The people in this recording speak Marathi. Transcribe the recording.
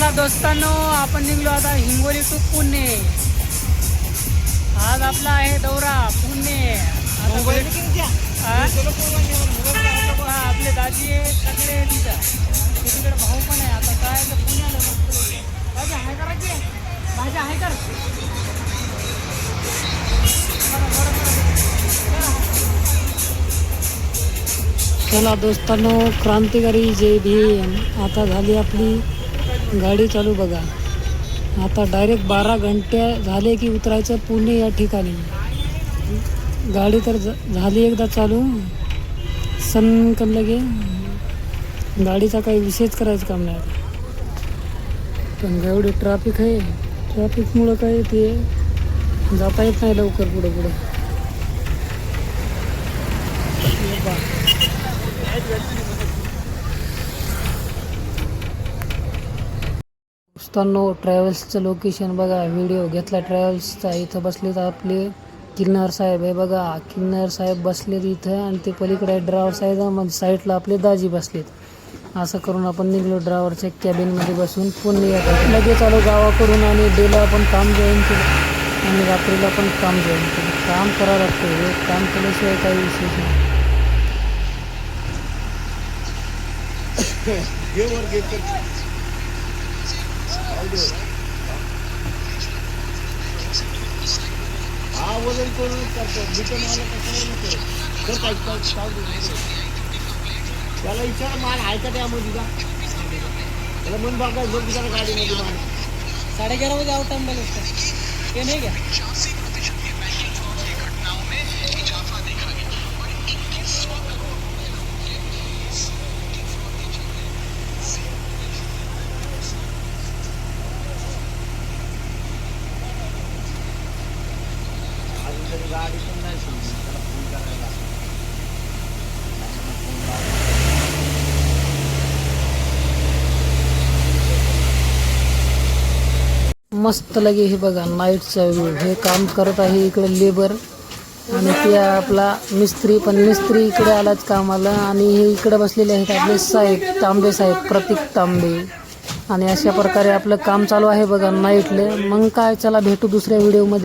चला दोस्तांनो, आपण निघलो आता हिंगोली टू पुणे. आज आपला आहे दौरा पुणे. आपले दाजी आहे सगळे तिथं. तिकडे भाऊ पण आहे. आता काय तर पुण्याला भाजी आहे करायची, भाजी आहे कर. चला दोस्तांनो, क्रांतिकारी जय भीम. आता झाली आपली गाडी चालू बघा. आता डायरेक्ट 12 घंटे झाले की उतरायचं पुणे या ठिकाणी. गाडी तर झाली एकदा चालू, सनकन लगे गाडीचा काही विषयच करायचं काम नाही. पण एवढी ट्रॅफिक आहे, ट्रॅफिकमुळं काय ते जाता येत नाही लवकर पुढे पुढे. दोस्तांनो, ट्रॅव्हल्सचं लोकेशन बघा. व्हिडिओ घेतला ट्रॅव्हल्सचा. इथं बसलेत आपले किन्नर साहेब आहे बघा. किन्नर साहेब बसलेत इथं आणि ते पलीकडे ड्रायव्हर साहेब, मग साईडला आपले दाजी बसलेत. असं करून आपण निघलो ड्रायव्हरच्या कॅबिनमध्ये बसून पुणे. लगेच आलो गावाकडून आणि डेला आपण काम जॉईन केलं आणि रात्रीला पण काम जॉईन केलं. काम करावं लागतं, हे काम केल्याशिवाय काही विशेष नाही. वजन करून करतो रिटर्न आलं त्याला विचार माल आहे का त्यामध्ये का त्याला मन बघाय बघ विचार गाडीमध्ये माल 11:30 बजे आउट टाइम बोले ये नहीं क्या. गाडी पण नाही त्याला फोन करायला. मस्त लगे. हे बघा नाईटचा व्ह्यू. हे काम करत आहे इकडे लेबर आणि ते आपला मिस्त्री. पण मिस्त्री इकडे आलाच कामाला आणि हे इकडे बसलेले आहेत आपले साहेब, तांबे साहेब, प्रतीक तांबे. आणि अशा प्रकारे आपलं काम चालू आहे बघा नाईटले. मग काय, चला भेटू दुसऱ्या व्हिडिओमध्ये.